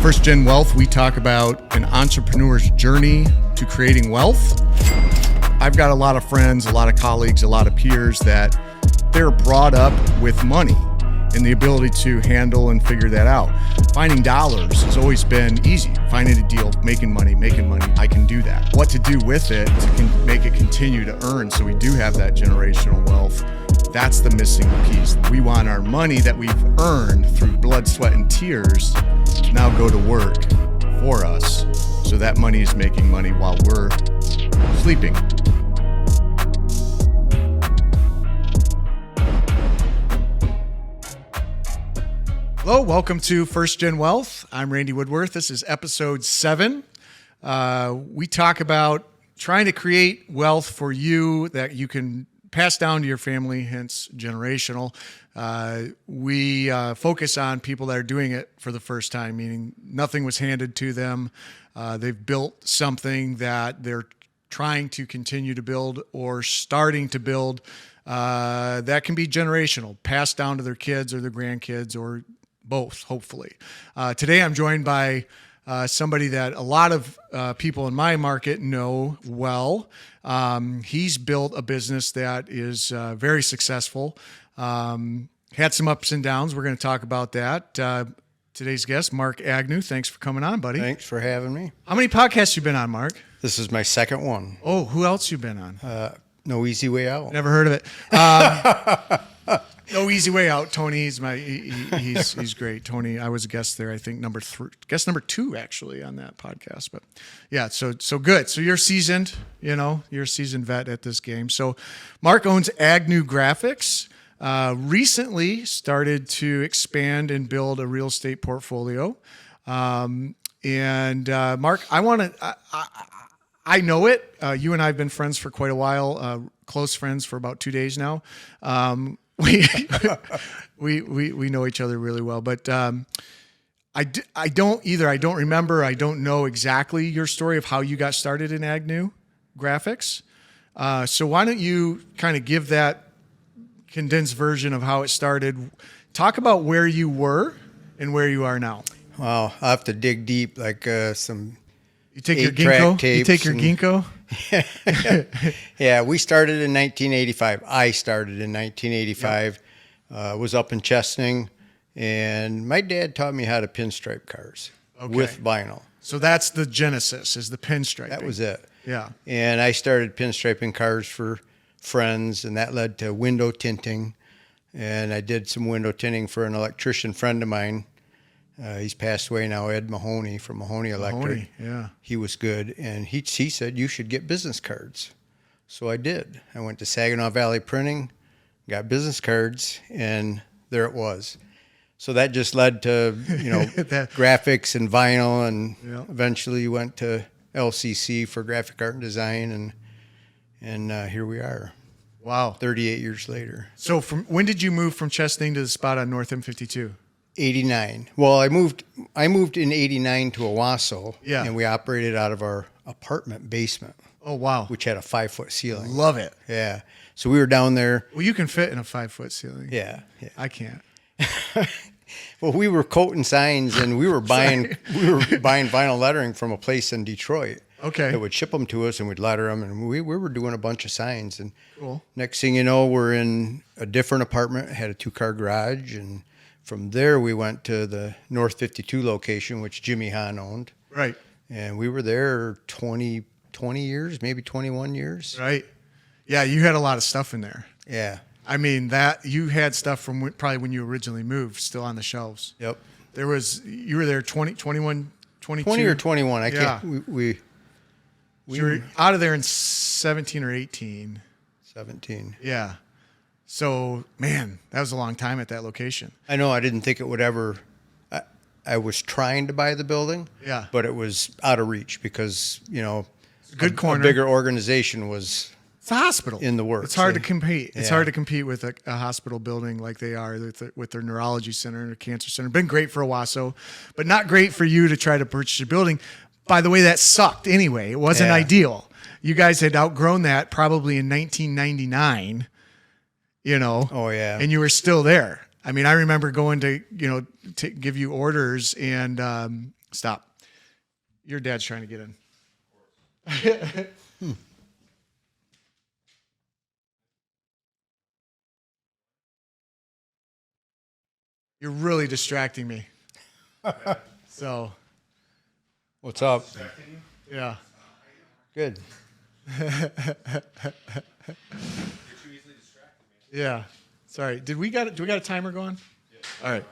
First Gen Wealth, we talk about an entrepreneur's journey to creating wealth. I've got a lot of friends, a lot of colleagues, a lot of peers that they're brought up with money and the ability to handle and figure that out. Finding dollars has always been easy. Finding a deal, making money, I can do that. What to do with it to make it continue to earn so we do have that generational wealth, that's the missing piece. We want our money that we've earned through blood, sweat, and tears to now go to work for us. So that money is making money while we're sleeping. Hello, welcome to First Gen Wealth. I'm Randy Woodworth. This is episode 7. We talk about trying to create wealth for you that you can pass down to your family, hence generational. We focus on people that are doing it for the first time, meaning nothing was handed to them. They've built something that they're trying to continue to build or starting to build that can be generational, passed down to their kids or their grandkids or both, hopefully. Today, I'm joined by somebody that a lot of people in my market know well. He's built a business that is very successful. Had some ups and downs. We're going to talk about that. Today's guest, Mark Agnew. Thanks for coming on, buddy. Thanks for having me. How many podcasts you been on, Mark? This is my second one. Oh, who else you been on? No Easy Way Out. Never heard of it. No Easy Way Out. Tony, he's great. Tony, I was a guest there. I think number 2 actually on that podcast. But yeah, so good. So you're seasoned. You're a seasoned vet at this game. So Mark owns Agnew Graphics. Recently started to expand and build a real estate portfolio. And Mark, I know it. You and I have been friends for quite a while. Close friends for about 2 days now. We know each other really well, but I don't remember. I don't know exactly your story of how you got started in Agnew Graphics. So why don't you kind of give that condensed version of how it started? Talk about where you were and where you are now. Well, I have to dig deep, like some. You take your ginkgo. You take your ginkgo. Yeah, we started in 1985. I started in 1985. Yep. Was up in Chesaning, and my dad taught me how to pinstripe cars with vinyl. So that's the genesis, is the pinstriping. That was it. Yeah. And I started pinstriping cars for friends, and that led to window tinting. And I did some window tinting for an electrician friend of mine. He's passed away now, Ed Mahoney from Mahoney Electric. Yeah. He was good, and he said, you should get business cards. So I did. I went to Saginaw Valley Printing, got business cards, and there it was. So that just led to, graphics and vinyl, and eventually went to LCC for graphic art and design, and here we are. Wow. 38 years later. So when did you move from Chesaning to the spot on North M52? 89. Well, I moved in 89 to Owasso, and we operated out of our apartment basement. Oh, wow. Which had a 5-foot ceiling. Love it. Yeah. So we were down there. Well, you can fit in a 5-foot ceiling. Yeah. I can't. Well, we were coating signs, and we were buying vinyl lettering from a place in Detroit. Okay. That would ship them to us, and we'd letter them, and we were doing a bunch of signs. And cool. Next thing you know, we're in a different apartment. It had a 2-car garage, and from there, we went to the North 52 location, which Jimmy Hahn owned. Right. And we were there 20 years, maybe 21 years. Right. Yeah, you had a lot of stuff in there. Yeah. I mean, that you had stuff from probably when you originally moved still on the shelves. Yep. You were there 21, 22? 20 or 21. I can't. We were out of there in 17 or 18. 17. Yeah. So, man, that was a long time at that location. I know. I didn't think it would ever. I was trying to buy the building. Yeah. But it was out of reach because, good corner. A bigger organization was. It's a hospital. In the works. It's hard to compete. It's hard to compete with a hospital building like they are with their neurology center and their cancer center. Been great for Owasso, but not great for you to try to purchase a building. By the way, that sucked anyway. It wasn't ideal. You guys had outgrown that probably in 1999. Oh, yeah. And you were still there. I mean, I remember going to, to give you orders and Stop. Your dad's trying to get in. You're really distracting me. So, What's up? yeah. Good. Yeah. Sorry. Do we got a timer going? All right.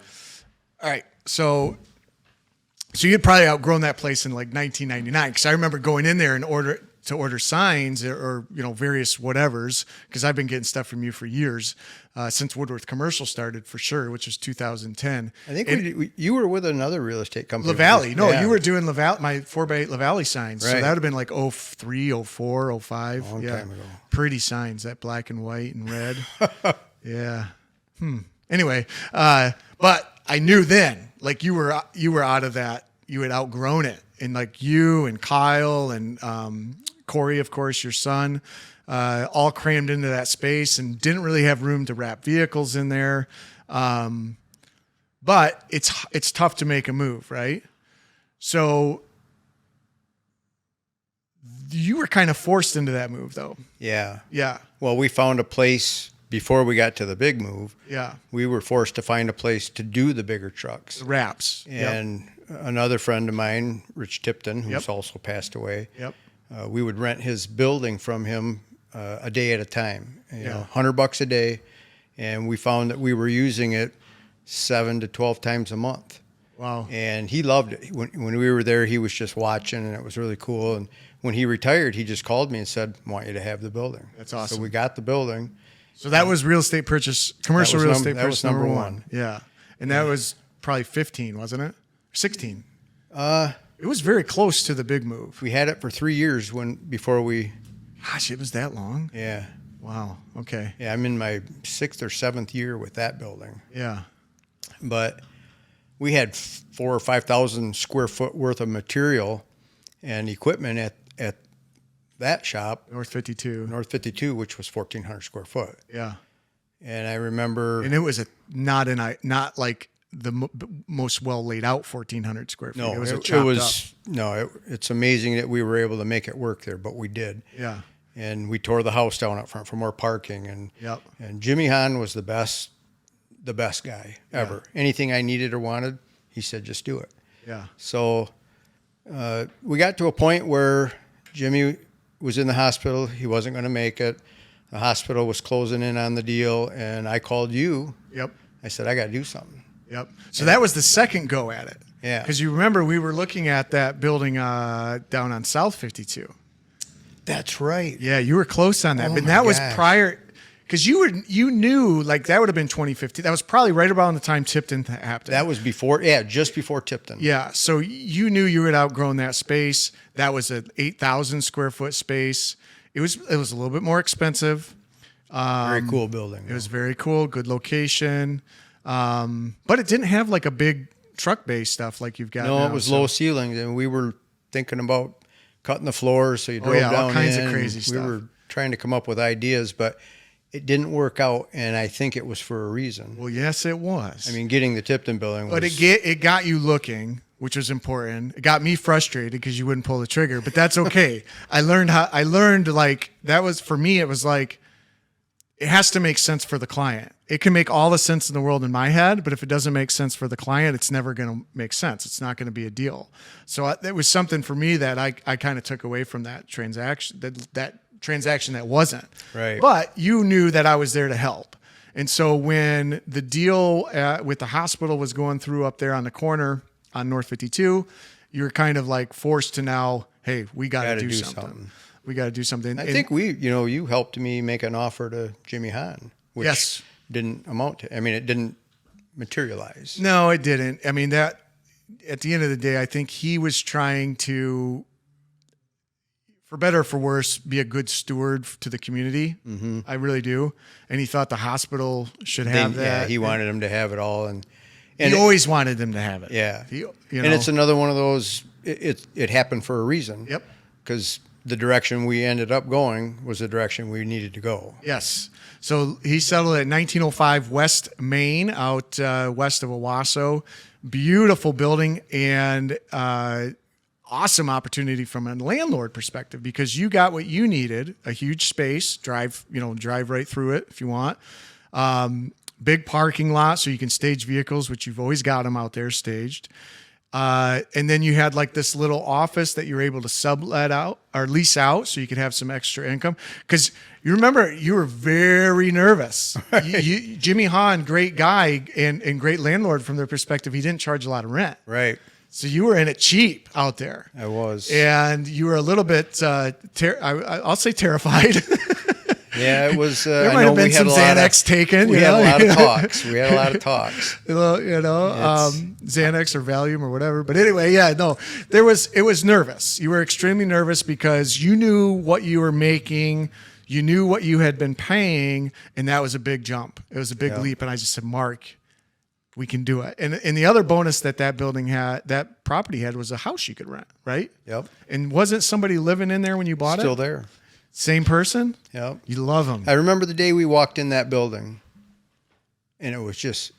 All right. So you'd probably outgrown that place in like 1999, because I remember going in there and order signs or various whatevers, because I've been getting stuff from you for years, since Woodworth Commercial started, for sure, which was 2010. I think you were with another real estate company. LaValle. No, Yeah. you were doing LaValle, my 4x8 LaValle signs. So Right. that would have been like 03, 04, 05. Long yeah. time ago. Pretty signs, that black and white and red. Yeah. Anyway, but I knew then, like you were out of that. You had outgrown it, and like you and Kyle and Corey, of course, your son, all crammed into that space and didn't really have room to wrap vehicles in there. But it's tough to make a move, right? So you were kind of forced into that move, though. Yeah. Yeah. Well, we found a place before we got to the big move. Yeah. We were forced to find a place to do the bigger trucks. The wraps. And another friend of mine, Rich Tipton, who's Yep. also passed away, Yep. we would rent his building from him a day at a time, Yeah. $100 a day. And we found that we were using it 7 to 12 times a month. Wow. And he loved it. When we were there, he was just watching, and it was really cool. And when he retired, he just called me and said, "I want you to have the building." That's awesome. So we got the building. So that was real estate purchase, commercial real estate that was purchase number number one. one. Yeah. And that was probably 15, wasn't it? 16. It was very close to the big move. We had it for 3 years before we. Gosh, it was that long? Yeah. Wow. Okay. Yeah, I'm in my 6th or 7th year with that building. Yeah. But we had 4,000 or 5,000 square foot worth of material and equipment at that shop, North 52. North 52, which was 1,400 square foot. Yeah. And I remember. And it was not like the most well laid out 1,400 square feet. No, it was it's amazing that we were able to make it work there, but we did. Yeah. And we tore the house down up front for more parking. And Yep. and Jimmy Hahn was the best guy ever. Anything I needed or wanted, he said, just do it. Yeah. So we got to a point where Jimmy was in the hospital. He wasn't going to make it. The hospital was closing in on the deal, and I called you. Yep. I said, I got to do something. Yep. So that was the second go at it. Yeah. Because you remember we were looking at that building down on South 52. That's right. Yeah, you were close on that. Oh but my that was gosh. prior, because you knew, like, that would have been 2015. That was probably right around the time Tipton happened. That was before, just before Tipton. Yeah, so you knew you had outgrown that space. That was an 8,000 square foot space. It was a little bit more expensive. Very cool building. It was very cool, good location, but it didn't have like a big truck bay stuff like you've got. No, now, it was so- low ceilings, and we were thinking about cutting the floors, so you drove yeah, all down kinds of in. crazy We stuff. were trying to come up with ideas, but it didn't work out, and I think it was for a reason. Well, yes, it was. I mean, getting the Tipton building was. but it got you looking, which was important. It got me frustrated because you wouldn't pull the trigger, but that's okay. I learned like that was for me. It was like it has to make sense for the client. It can make all the sense in the world in my head, but if it doesn't make sense for the client, it's never going to make sense. It's not going to be a deal. So it was something for me that I kind of took away from that transaction. That transaction that wasn't Right. But you knew that I was there to help. And so when the deal with the hospital was going through up there on the corner on North 52, you're kind of like forced to now, hey, we got to do something. We got to do something. I think you helped me make an offer to Jimmy Hahn, which Yes. didn't amount to. I mean, it didn't materialize. No, it didn't. I mean, that at the end of the day, I think he was trying to, for better or for worse, be a good steward to the community. Mm-hmm. I really do. And he thought the hospital should have that. Yeah, he wanted him to have it all, and he always wanted them to have it. Yeah, And it's another one of those. It happened for a reason. Yep. Because the direction we ended up going was the direction we needed to go. Yes. So he settled at 1905 West Main, out west of Owasso, beautiful building, and awesome opportunity from a landlord perspective because you got what you needed, a huge space, drive right through it if you want. Big parking lot so you can stage vehicles, which you've always got them out there staged. And then you had like this little office that you're able to sublet out or lease out so you could have some extra income. Because you remember you were very nervous. Jimmy Hahn, great guy and great landlord from their perspective, he didn't charge a lot of rent. Right. So you were in it cheap out there. I was. And you were a little bit, I'll say terrified. Yeah, it was. There might have been some Xanax taken. We had a lot of talks. Xanax or Valium or whatever. But anyway, yeah, no, it was nervous. You were extremely nervous because you knew what you were making, you knew what you had been paying, and that was a big jump. It was a big leap. And I just said, Mark, we can do it. And the other bonus that building had, that property had, was a house you could rent, right? Yep. And wasn't somebody living in there when you bought it? Still there. Same person? Yep. You love them. I remember the day we walked in that building, and it was just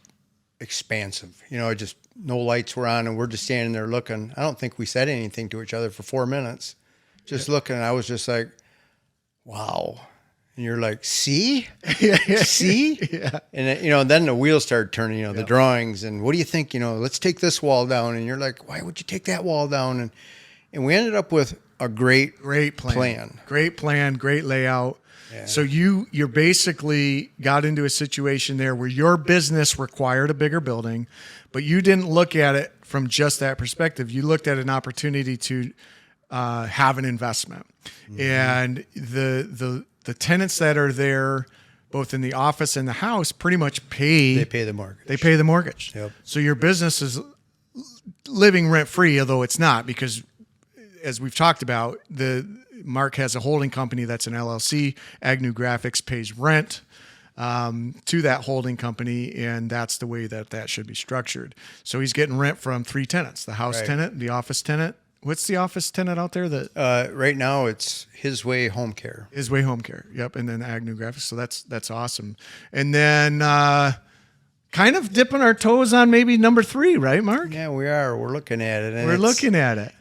expansive. Just no lights were on, and we're just standing there looking. I don't think we said anything to each other for 4 minutes, just looking. And I was just like, wow. And you're like, see? See? Yeah. And, then the wheels started turning, the drawings. And what do you think? Let's take this wall down. And you're like, why would you take that wall down? And we ended up with a great plan. Great plan, great layout. Yeah. So you're basically got into a situation there where your business required a bigger building, but you didn't look at it from just that perspective. You looked at an opportunity to have an investment. Mm-hmm. And the tenants that are there, both in the office and the house, pretty much pay. They pay the mortgage. They pay the mortgage. Yep. So your business is living rent free, although it's not, because as we've talked about, Mark has a holding company that's an LLC. Agnew Graphics pays rent to that holding company, and that's the way that should be structured. So he's getting rent from 3 tenants: the house tenant, the office tenant. What's the office tenant out there? Right now it's His Way Home Care. His Way Home Care. Yep, and then Agnew Graphics. So that's awesome. And then kind of dipping our toes on maybe number 3, right, Mark? Yeah, we are. We're looking at it. And we're looking at it.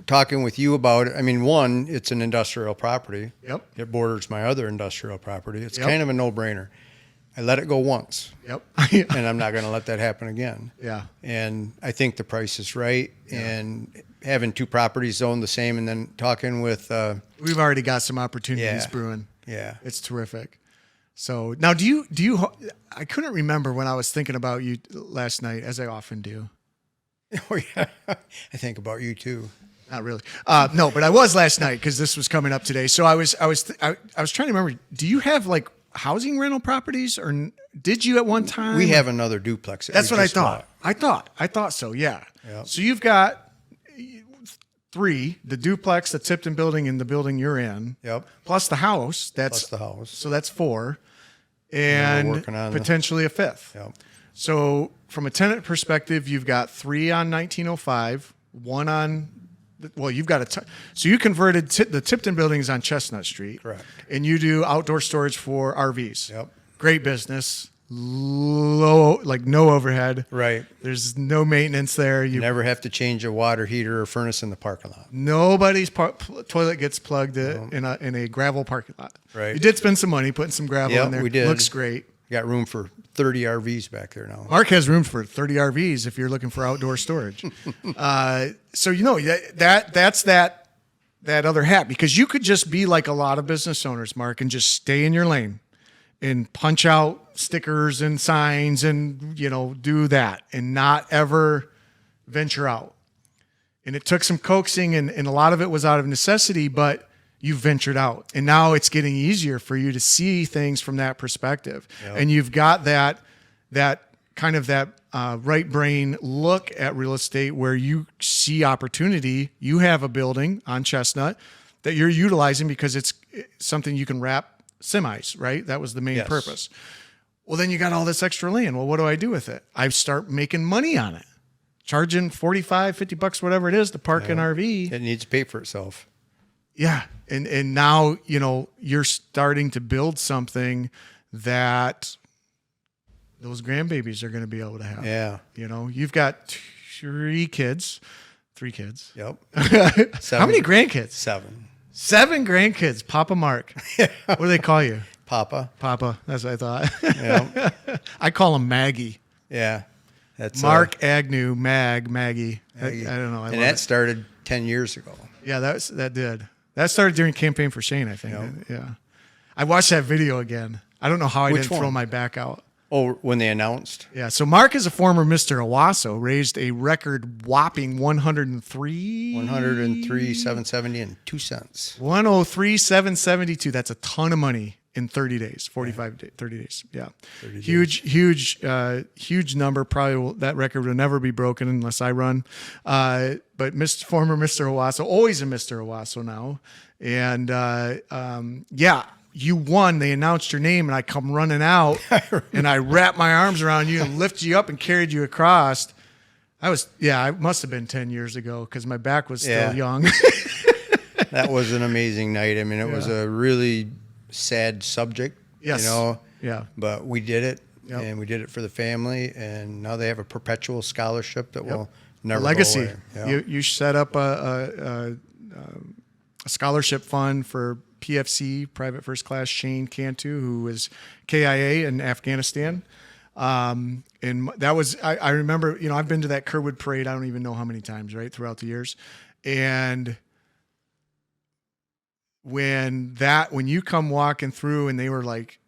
Talking with you about it. I mean, one, it's an industrial property. Yep. It borders my other industrial property. It's kind of a no-brainer. I let it go once. Yep. And I'm not going to let that happen again. Yeah. And I think the price is right. Yeah. And having 2 properties zoned the same, and then talking with... We've already got some opportunities brewing. Yeah. It's terrific. So now do you, I couldn't remember when I was thinking about you last night, as I often do. Oh yeah. I think about you too. Not really. No, but I was last night because this was coming up today. So I was trying to remember, do you have like housing rental properties, or did you at one time? We have another duplex. That's what I thought. I thought so. Yeah. Yep. So you've got 3, the duplex, the Tipton building, and the building you're in. Yep. Plus the house. Plus the house. So that's 4. And potentially a 5th. Yep. So from a tenant perspective, you've got 3 on 1905, 1 on, you've got so you converted the Tipton buildings on Chestnut Street. Correct. And you do outdoor storage for RVs. Yep. Great business. Low, like no overhead. Right. There's no maintenance there. You never have to change a water heater or furnace in the parking lot. Nobody's toilet gets plugged in a gravel parking lot. Right. You did spend some money putting some gravel in there. We did. Looks great. Got room for 30 RVs back there now. Mark has room for 30 RVs if you're looking for outdoor storage. So that's that other hat, because you could just be like a lot of business owners, Mark, and just stay in your lane and punch out stickers and signs and, do that and not ever venture out. And it took some coaxing and a lot of it was out of necessity, but you ventured out. And now it's getting easier for you to see things from that perspective. Yep. And you've got that kind of right brain look at real estate where you see opportunity. You have a building on Chestnut that you're utilizing because it's something you can wrap semis, right? That was the main purpose. Well, then you got all this extra land. Well, what do I do with it? I start making money on it, charging $45, $50, whatever it is to park an RV. It needs to pay for itself. Yeah. And now, you're starting to build something that those grandbabies are going to be able to have. Yeah. You know, you've got three kids. Yep. How many grandkids? 7. 7 grandkids. Papa Mark. What do they call you? Papa. Papa. That's what I thought. Yeah. I call him Maggie. Yeah. That's Mark Agnew, Maggie. Maggie. I don't know. I and love that it. started 10 years ago. Yeah, that did. That started during Campaign for Shane, I think. Yep. Yeah. I watched that video again. I don't know how I Which didn't throw one? my back out. Oh, when they announced? Yeah. So Mark is a former Mr. Owasso, raised a record whopping 103. 103, 770 and 2 cents. 103,772. That's a ton of money in 30 days, 30 days. Yeah. 30 Huge number. Probably that record will never be broken unless I run. But former Mr. Owasso, always a Mr. Owasso now. And yeah, you won. They announced your name and I come running out and I wrapped my arms around you and lifted you up and carried you across. I must have been 10 years ago because my back was still young. That was an amazing night. I mean, it was a really sad subject, Yes. you know. Yeah. But we did it, Yep. and we did it for the family, and now they have a perpetual scholarship that will never Legacy. go away. Yep. You set up a scholarship fund for PFC, Private First Class Shane Cantu, who was KIA in Afghanistan. And that was, I remember, you know, I've been to that Kerwood parade. I don't even know how many times, right, throughout the years. And when you come walking through and they were like,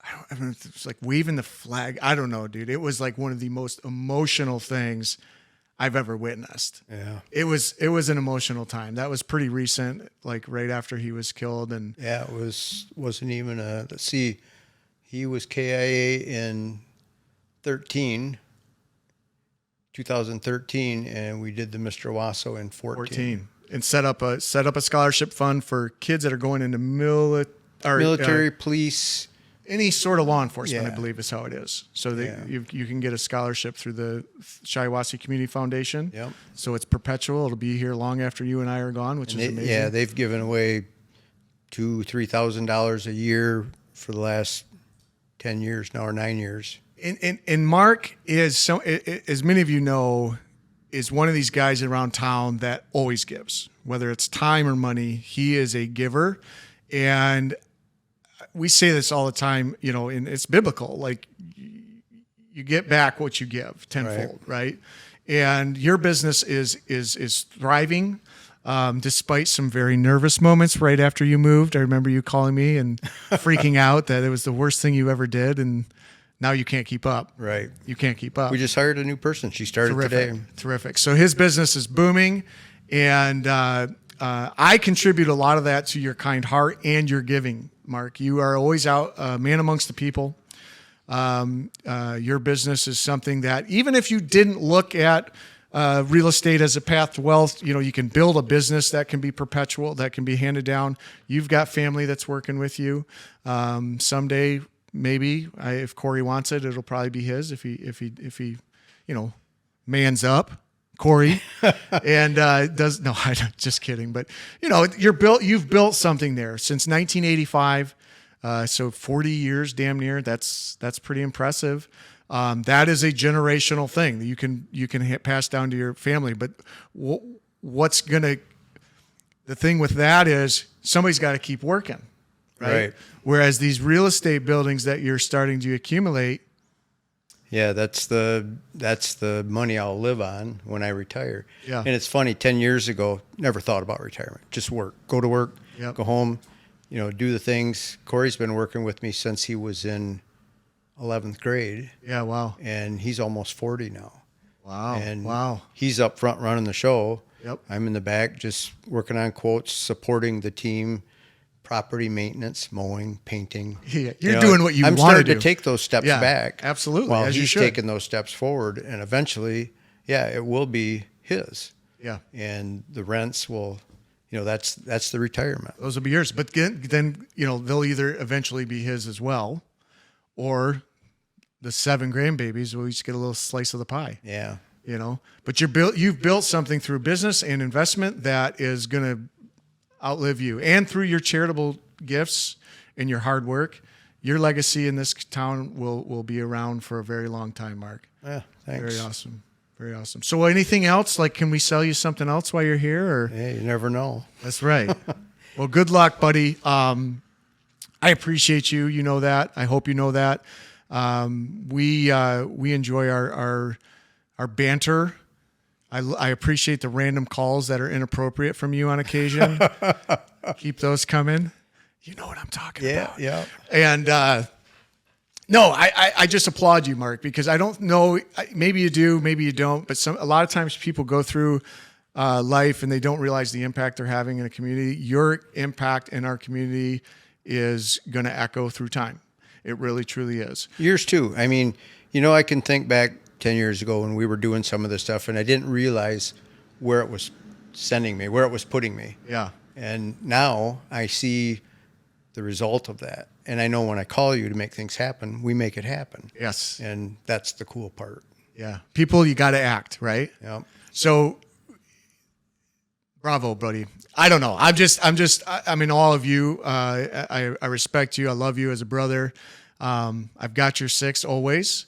I don't know, it was like waving the flag. I don't know, dude. It was like one of the most emotional things I've ever witnessed. Yeah. It was an emotional time. That was pretty recent, like right after he was killed. And Yeah, wasn't even let's see, he was KIA in 2013, and we did the Mr. Owasso in 14. And set up a scholarship fund for kids that are going into Military, police. any sort of law enforcement, I Yeah. believe is how it is. So that Yeah. you can get a scholarship through the Shiawassee Community Foundation. Yep. So it's perpetual. It'll be here long after you and I are gone, which is amazing. Yeah, they've given away $2,000-3,000 a year for the last 10 years now, or 9 years. And Mark is as many of you know, is one of these guys around town that always gives, whether it's time or money. He is a giver, and we say this all the time, you know, and it's biblical. Like you get back what you give tenfold, right? And your business is thriving, despite some very nervous moments right after you moved. I remember you calling me and freaking out that it was the worst thing you ever did, and now you can't keep up. Right. You can't keep up. We just hired a new person. She started today. Terrific. So his business is booming, and I contribute a lot of that to your kind heart and your giving, Mark. You are always out, man amongst the people. Your business is something that even if you didn't look at real estate as a path to wealth, you know, you can build a business that can be perpetual, that can be handed down. You've got family that's working with you. Someday, maybe if Corey wants it, it'll probably be his. If he, you know, mans up, Corey, and does no, I don't, just kidding. But you know, you've built something there since 1985. So 40 years, damn near. That's pretty impressive. That is a generational thing that you can pass down to your family. But the thing with that is somebody's got to keep working, right? Whereas these real estate buildings that you're starting to accumulate. Yeah, that's the money I'll live on when I retire. Yeah. And it's funny, 10 years ago, never thought about retirement. Just work. Go to work, go home, you know, do the things. Corey's been working with me since he was in 11th grade. Yeah, wow. And he's almost 40 now. Wow. And wow. He's up front running the show. Yep. I'm in the back just working on quotes, supporting the team, property maintenance, mowing, painting. Yeah, you're doing what you want to do. I'm starting to take those steps back. Absolutely. While as you he's should. taking those steps forward. And eventually, it will be his. Yeah. And the rents will, you know, that's the retirement. Those will be yours. But then, you know, they'll either eventually be his as well, or the 7 grandbabies will each get a little slice of the pie. Yeah. You know, but you've built something through business and investment that is going to outlive you, and through your charitable gifts and your hard work. your legacy in this town will be around for a very long time, Mark. Yeah, thanks. Very awesome. Very awesome. So anything else? Like, can we sell you something else while you're here? Or Yeah, you never know. That's right. Well, good luck, buddy. I appreciate you. You know that. I hope you know that. We enjoy our banter. I appreciate the random calls that are inappropriate from you on occasion. Keep those coming. You know what I'm talking about. Yeah. And no, I just applaud you, Mark, because I don't know. Maybe you do, maybe you don't. But a lot of times people go through life and they don't realize the impact they're having in a community. Your impact in our community is going to echo through time. It really, truly is. Yours too. I mean, I can think back 10 years ago when we were doing some of this stuff, and I didn't realize where it was sending me, where it was putting me. Yeah. And now I see the result of that. And I know when I call you to make things happen, we make it happen. Yes. And that's the cool part. Yeah. People, you got to act, right? Yep. So, bravo, buddy. I don't know. I mean, all of you, I respect you. I love you as a brother. I've got your six always.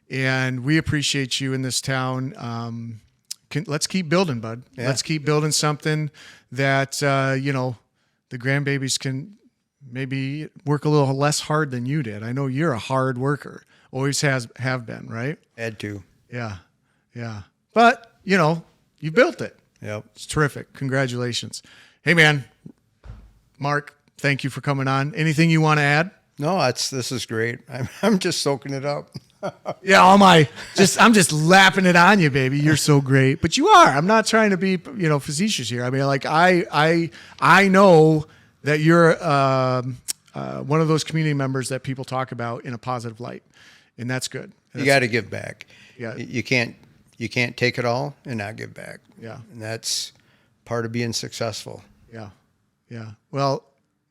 And we appreciate you in this town. Let's keep building, bud. Yeah. Let's keep building something that, the grandbabies can maybe work a little less hard than you did. I know you're a hard worker. Always have been, right? Had to. Yeah. Yeah. But, you built it. Yep. It's terrific. Congratulations. Hey, man. Mark, thank you for coming on. Anything you want to add? No, this is great. I'm just soaking it up. Yeah, I'm just lapping it on you, baby. You're so great, but you are. I'm not trying to be, facetious here. I mean, like I know that you're one of those community members that people talk about in a positive light, and that's good. You got to give back. Yeah. You can't take it all and not give back. Yeah. And that's part of being successful. Yeah. Yeah. Well,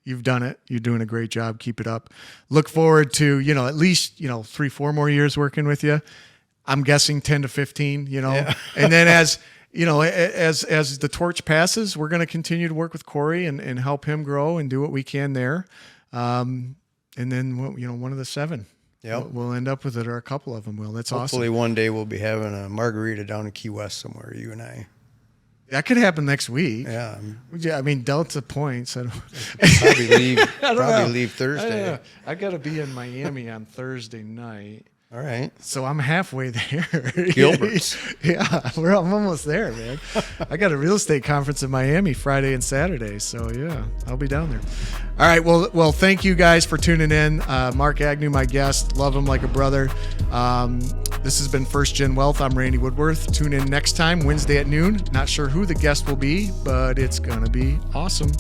you've done it. You're doing a great job. Keep it up. Look forward to, at least, 3-4 more years working with you. I'm guessing 10 to 15, Yeah. And then as the torch passes, we're going to continue to work with Corey and help him grow and do what we can there. And then, one of the 7, we'll end up with it, or a couple of them will. That's Hopefully awesome. one day we'll be having a margarita down in Key West somewhere, you and I. That could happen next week. Yeah. I mean, Delta points. I don't. Probably leave Thursday. I got to be in Miami on Thursday night. All right. So I'm halfway there. Gilbert's. Yeah, I'm almost there, man. I got a real estate conference in Miami Friday and Saturday. So yeah, I'll be down there. All right. Well, thank you guys for tuning in. Mark Agnew, my guest. Love him like a brother. This has been First Gen Wealth. I'm Randy Woodworth. Tune in next time, Wednesday at noon. Not sure who the guest will be, but it's going to be awesome.